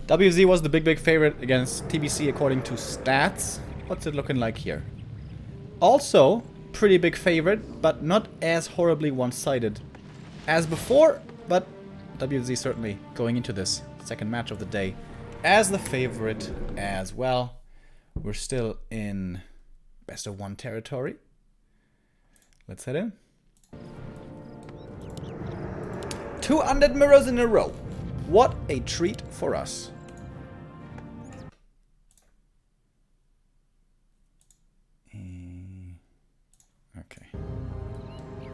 WFZ was the big favorite against TBC according to stats. What's it looking like here? Also, pretty big favorite, but not as horribly one-sided as before. But WFZ certainly going into this second match of the day as the favorite as well. We're still in best of one territory. Let's head in. 200 mirrors in a row. What a treat for us. Okay.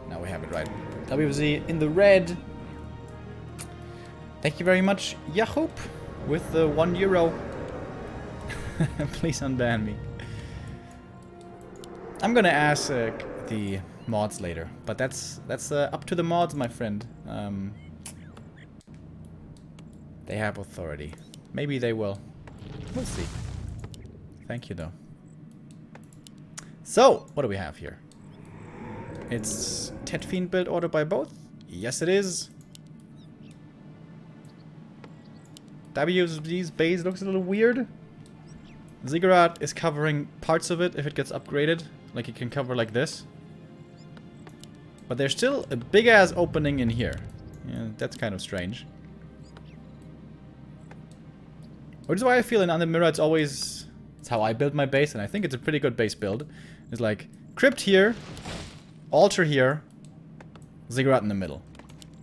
Now we have it right. WFZ in the red. Thank you very much, Yahoop, with the €1. Please unban me. I'm gonna ask the mods later, but that's up to the mods, my friend. They have authority. Maybe they will. We'll see. Thank you, though. So, what do we have here? It's Tet Fiend build order by both? Yes, it is. WFZ's base looks a little weird. Ziggurat is covering parts of it if it gets upgraded. Like, it can cover like this. But there's still a big-ass opening in here. Yeah, that's kind of strange. Which is why I feel in Under Mirror it's always... It's how I build my base, and I think it's a pretty good base build. It's like, Crypt here, Altar here, Ziggurat in the middle.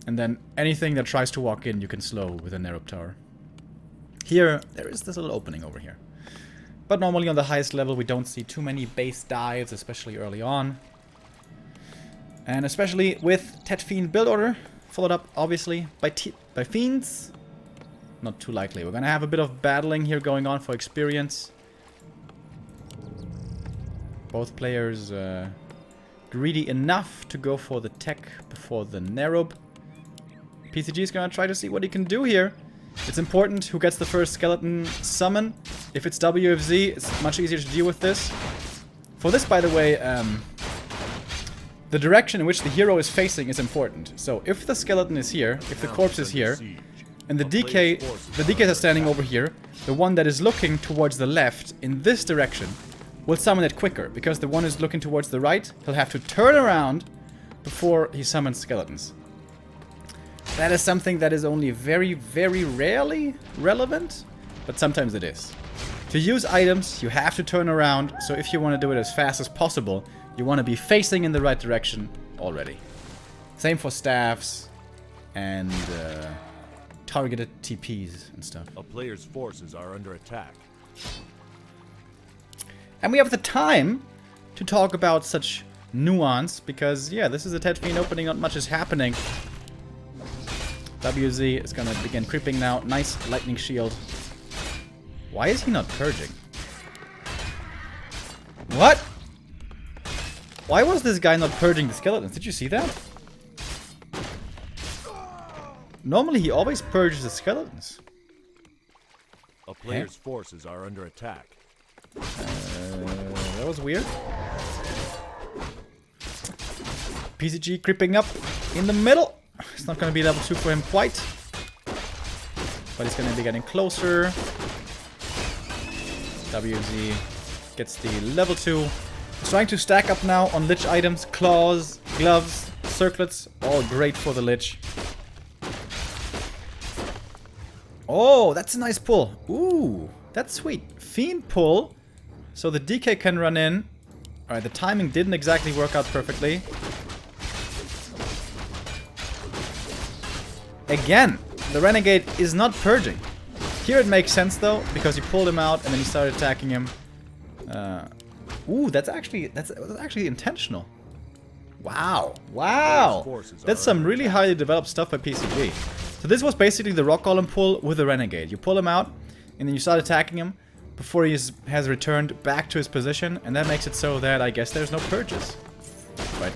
And then anything that tries to walk in, you can slow with a Narrow Tower. Here, there is this little opening over here. But normally on the highest level, we don't see too many base dives, especially early on. And especially with Tet Fiend build order, followed up, obviously, by Fiends. Not too likely. We're gonna have a bit of battling here going on for experience. Both players greedy enough to go for the tech before the Narrow. PCG is gonna try to see what he can do here. It's important who gets the first skeleton summon. If it's WFZ, it's much easier to deal with this. For this, by the way, the direction in which the hero is facing is important. So if the skeleton is here, if the corpse is here, and the DKs are standing over here, the one that is looking towards the left in this direction will summon it quicker. Because the one who's looking towards the right, he'll have to turn around before he summons skeletons. That is something that is only very rarely relevant, but sometimes it is. To use items, you have to turn around, so if you want to do it as fast as possible, you want to be facing in the right direction already. Same for staffs and targeted TPs and stuff. A player's forces are under attack. And we have the time to talk about such nuance, because, yeah, this is a Tet Fiend opening, not much is happening. WZ is gonna begin creeping now. Nice lightning shield. Why is he not purging? What? Why was this guy not purging the skeletons? Did you see that? Normally he always purges the skeletons. A player's forces are under attack. That was weird. PCG creeping up in the middle. It's not going to be level 2 for him quite. But he's going to be getting closer. WZ gets the level 2. He's trying to stack up now on Lich items. Claws, gloves, circlets. All great for the Lich. Oh, that's a nice pull. Ooh, that's sweet. Fiend pull. So the DK can run in. Alright, the timing didn't exactly work out perfectly. Again, the Renegade is not purging. Here it makes sense though, because he pulled him out and then he started attacking him. Ooh, that's actually intentional. Wow, wow! That's some really highly developed stuff by PCG. So this was basically the Rock Golem pull with the Renegade. You pull him out, and then you start attacking him before he has returned back to his position, and that makes it so that I guess there's no purges. Right.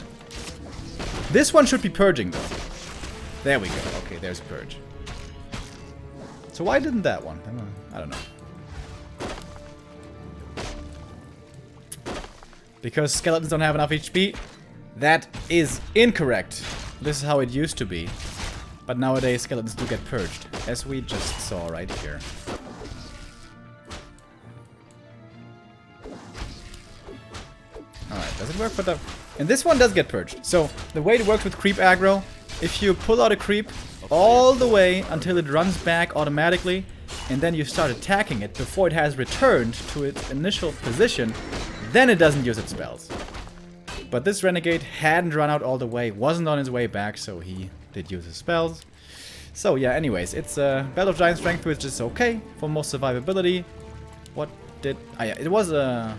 This one should be purging though. There we go. Okay, there's a purge. So why didn't that one? I don't know. Because skeletons don't have enough HP? That is incorrect. This is how it used to be. But nowadays skeletons do get purged, as we just saw right here. Does it work for the... And this one does get purged. So, the way it works with creep aggro, if you pull out a creep all the way until it runs back automatically, and then you start attacking it before it has returned to its initial position, then it doesn't use its spells. But this Renegade hadn't run out all the way, wasn't on his way back, so he did use his spells. So yeah, anyways, it's a Battle of Giant Strength, which is okay for most survivability. What did... Ah yeah, it was a...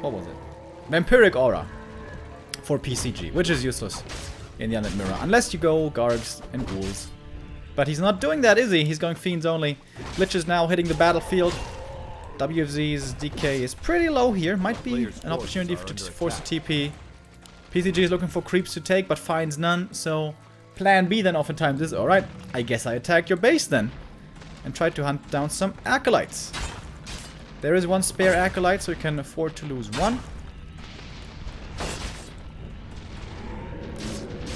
What was it? Vampiric Aura for PCG, which is useless in the Undead Mirror, unless you go Guards and Ghouls. But he's not doing that, is he? He's going Fiends only. Lich is now hitting the battlefield. WFZ's DK is pretty low here. Might be an opportunity to force a TP. PCG is looking for creeps to take, but finds none. So plan B then oftentimes is, alright, I guess I attack your base then. And try to hunt down some Acolytes. There is one spare Acolyte, so you can afford to lose one.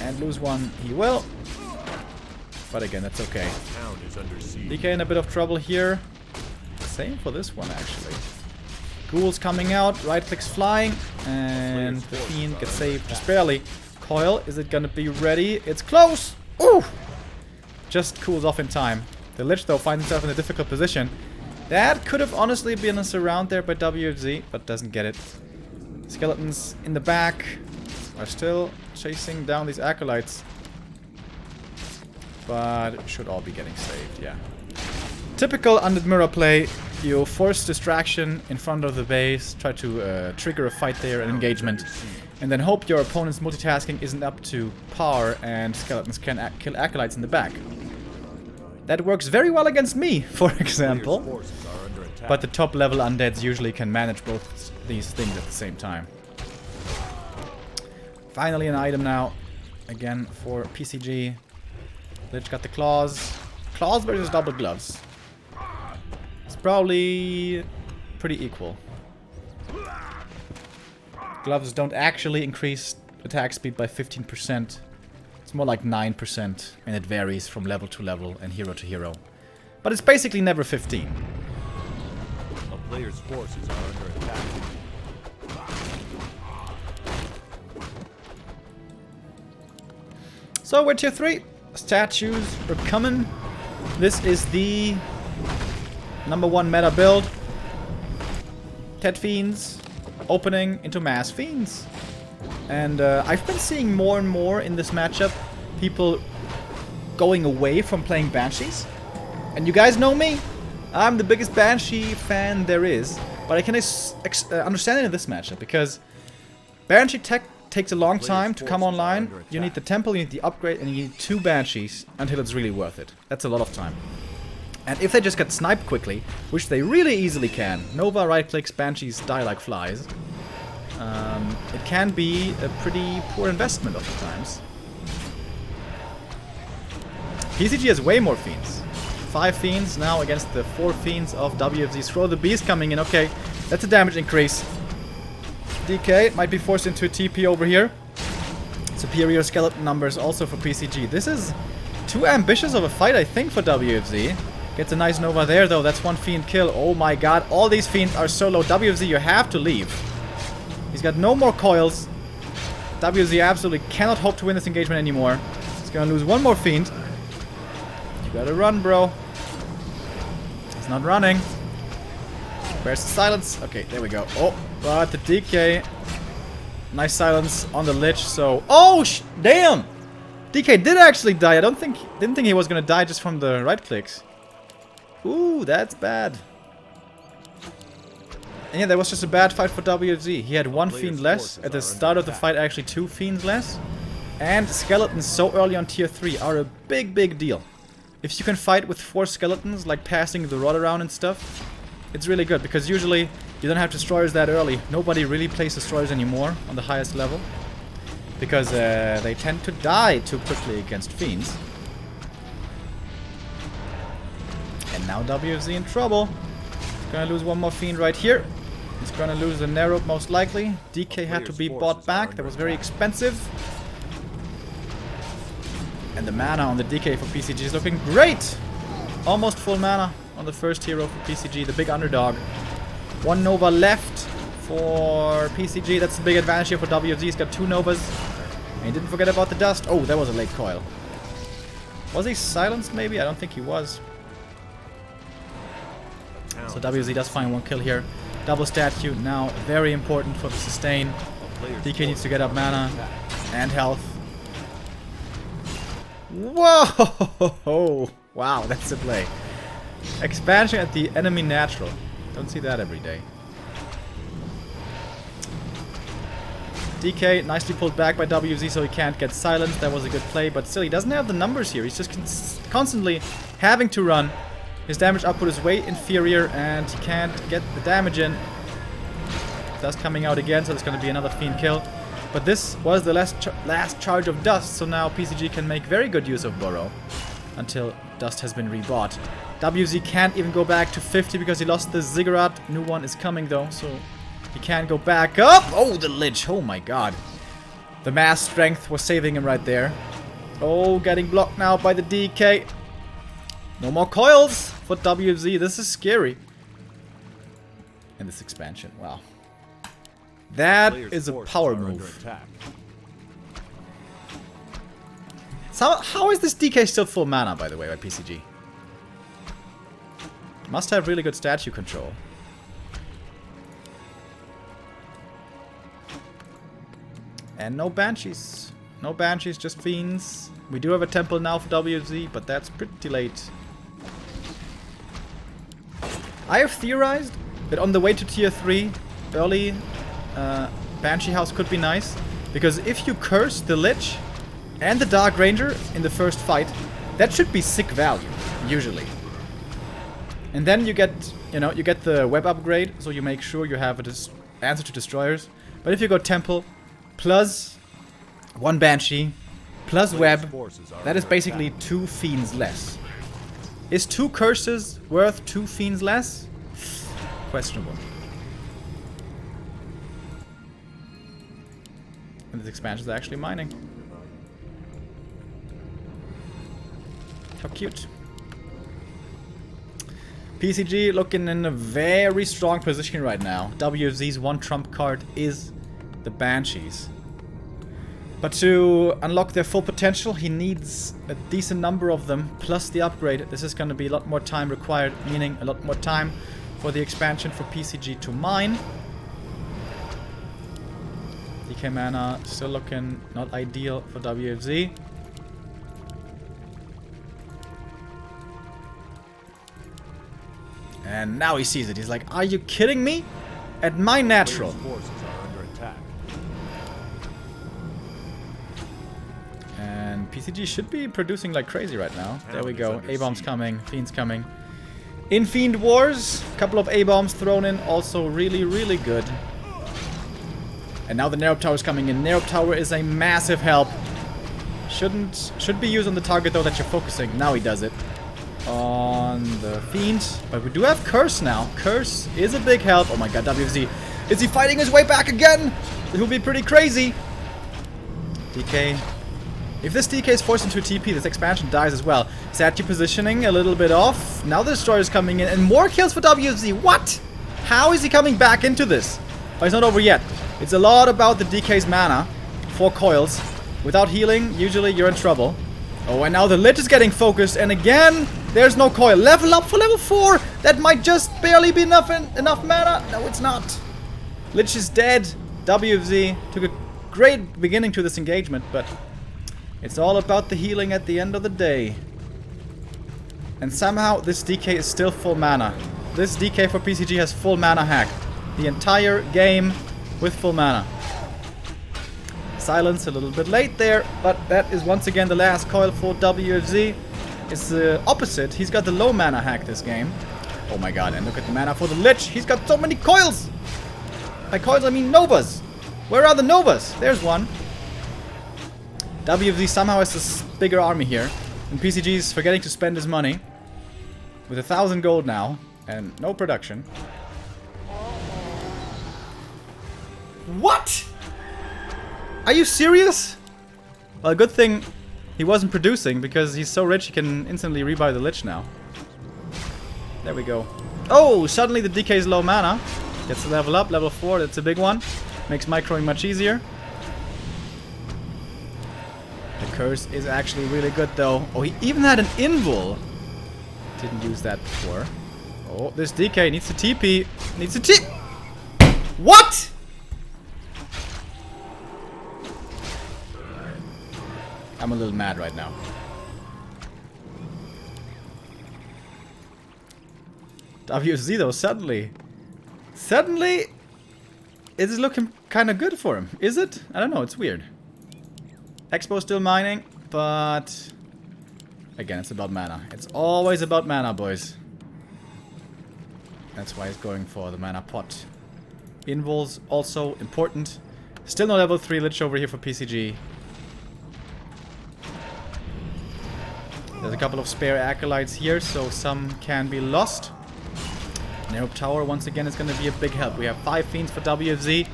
And lose one he will. But again, that's okay. DK in a bit of trouble here. Same for this one, actually. Ghouls coming out, right clicks flying, and the Fiend gets saved just barely. Coil, is it gonna be ready? It's close! Ooh! Just cools off in time. The Lich, though, finds himself in a difficult position. That could have honestly been a surround there by WFZ, but doesn't get it. Skeletons in the back are still chasing down these Acolytes. But should all be getting saved, yeah. Typical Undead Mirror play. You force distraction in front of the base, try to trigger a fight there, an engagement, and then hope your opponent's multitasking isn't up to par and skeletons can kill Acolytes in the back. That works very well against me, for example. But the top level undeads usually can manage both these things at the same time. Finally an item now, again for PCG. Lich got the claws. Claws versus double gloves. It's probably pretty equal. Gloves don't actually increase attack speed by 15%. It's more like 9%, and it varies from level to level and hero to hero. But it's basically never 15. A player's forces are under attack. So we're tier 3. Statues are coming. This is the #1 meta build. Tet Fiends opening into Mass Fiends. And I've been seeing more and more in this matchup people going away from playing Banshees. And you guys know me. I'm the biggest Banshee fan there is. But I can understand it in this matchup because Banshee tech takes a long time to come online. You need the temple, you need the upgrade, and you need 2 Banshees until it's really worth it. That's a lot of time. And if they just get sniped quickly, which they really easily can, Nova right clicks, Banshees die like flies, it can be a pretty poor investment oftentimes. PCG has way more Fiends. 5 Fiends now against the 4 Fiends of WFZ. Throw the Beast coming in. Okay, that's a damage increase. DK might be forced into a TP over here. Superior skeleton numbers also for PCG. This is too ambitious of a fight, I think, for WFZ. Gets a nice Nova there, though. That's 1 Fiend kill. Oh my god, all these Fiends are so low. WFZ, you have to leave. He's got no more coils. WFZ absolutely cannot hope to win this engagement anymore. He's gonna lose 1 more Fiend. You gotta run, bro. He's not running. Where's the silence? Okay, there we go. Oh, but the DK. Nice silence on the Lich, so... Oh, damn! DK did actually die. Didn't think he was gonna die just from the right clicks. Ooh, that's bad. And yeah, that was just a bad fight for WFZ. He had 1 Fiend less. At the start of the fight, actually 2 Fiends less. And skeletons so early on tier 3 are a big, big deal. If you can fight with 4 skeletons, like passing the rod around and stuff, it's really good, because usually you don't have destroyers that early. Nobody really plays destroyers anymore on the highest level, because they tend to die too quickly against Fiends. And now WFZ in trouble. He's gonna lose 1 more Fiend right here. He's gonna lose the Narrow most likely. DK had to be bought back. That was very expensive. And the mana on the DK for PCG is looking great. Almost full mana on the first hero for PCG, the big underdog. 1 Nova left. for PCG. That's the big advantage here for WFZ. He's got 2 Novas. And he didn't forget about the dust. Oh, that was a late coil. Was he silenced maybe? I don't think he was. So WFZ does find 1 kill here. Double statue now very important for the sustain. DK needs to get up mana and health. Whoa! Wow, that's a play. Expansion at the enemy natural. Don't see that every day. DK nicely pulled back by WZ so he can't get silenced. That was a good play, but still he doesn't have the numbers here. He's just constantly having to run. His damage output is way inferior and he can't get the damage in. Dust coming out again, so there's going to be another Fiend kill. But this was the last charge of Dust, so now PCG can make very good use of Burrow until Dust has been rebought. WZ can't even go back to 50 because he lost the Ziggurat. New one is coming though, so he can't go back up. Oh, the Lich. Oh my god. The mass strength was saving him right there. Oh, getting blocked now by the DK. No more coils for WFZ. This is scary. And this expansion. Wow. That is a power move. So, how is this DK still full mana, by the way, by PCG? Must have really good statue control. And no Banshees. No Banshees, just Fiends. We do have a temple now for WFZ, but that's pretty late. I have theorized that on the way to tier 3, early Banshee house could be nice. Because if you curse the Lich and the Dark Ranger in the first fight, that should be sick value, usually. And then you get, you get the web upgrade, so you make sure you have an answer to destroyers. But if you go temple, plus 1 Banshee, plus web, that is basically 2 Fiends less. Is 2 curses worth 2 Fiends less? Questionable. And this expansion is actually mining. How cute. PCG looking in a very strong position right now. WFZ's 1 trump card is the Banshees. But to unlock their full potential, he needs a decent number of them, plus the upgrade. This is going to be a lot more time required, meaning a lot more time for the expansion for PCG to mine. DK mana still looking not ideal for WFZ. And now he sees it. He's like, are you kidding me? At my natural. And PCG should be producing like crazy right now. There we go. A-bombs coming. Fiends coming. In Fiend Wars, a couple of A-bombs thrown in. Also really, really good. And now the Nerob Tower is coming in. Nerob Tower is a massive help. Should be used on the target though that you're focusing. Now he does it. On the Fiend. But we do have Curse now. Curse is a big help. Oh my god, WFZ. Is he fighting his way back again? It will be pretty crazy. DK. If this DK is forced into a TP, this expansion dies as well. Statue positioning a little bit off. Now the destroyer is coming in. And more kills for WFZ. What? How is he coming back into this? Oh, it's not over yet. It's a lot about the DK's mana. 4 coils. Without healing, usually you're in trouble. Oh, and now the Lich is getting focused. And again, there's no coil. Level up for level 4. That might just barely be enough mana. No, it's not. Lich is dead. WFZ took a great beginning to this engagement, but it's all about the healing at the end of the day. And somehow this DK is still full mana. This DK for PCG has full mana hack. The entire game with full mana. Silence a little bit late there, but that is once again the last coil for WFZ. It's the opposite. He's got the low mana hack this game. Oh my god, and look at the mana for the Lich. He's got so many coils. By coils I mean Novas. Where are the Novas? There's one. WFZ somehow has this bigger army here. And PCG is forgetting to spend his money. With 1,000 gold now. And no production. What? Are you serious? Well, good thing he wasn't producing, because he's so rich he can instantly rebuy the Lich now. There we go. Oh, suddenly the DK is low mana. Gets the level up, level 4, that's a big one. Makes microing much easier. The curse is actually really good though. Oh, he even had an invul. Didn't use that before. Oh, this DK needs to TP. Needs to TP. What? I'm a little mad right now. WFZ though, suddenly it's looking kind of good for him. Is it? I don't know, it's weird. Expo still mining, but again, it's about mana. It's always about mana, boys. That's why he's going for the mana pot. Invuls also important. Still no level 3 Lich over here for PCG. There's a couple of spare acolytes here, so some can be lost. Narrow Tower once again is going to be a big help. We have 5 Fiends for WFZ.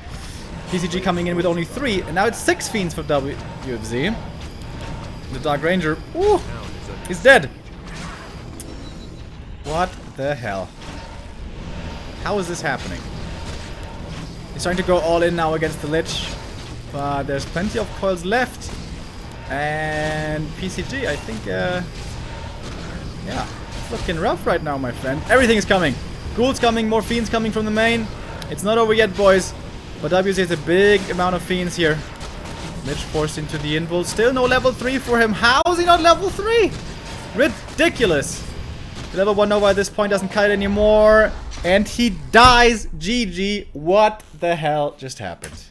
PCG coming in with only 3, and now it's 6 Fiends for WFZ. The Dark Ranger, ooh, he's dead. What the hell? How is this happening? He's trying to go all in now against the Lich, but there's plenty of coils left. And PCG, I think, yeah, it's looking rough right now, my friend. Everything is coming. Ghouls coming, more Fiends coming from the main. It's not over yet, boys. But WC has a big amount of Fiends here. Lich forced into the invul. Still no level 3 for him. How is he not level 3? Ridiculous. The level 1 Nova at this point doesn't cut it anymore. And he dies. GG. What the hell just happened?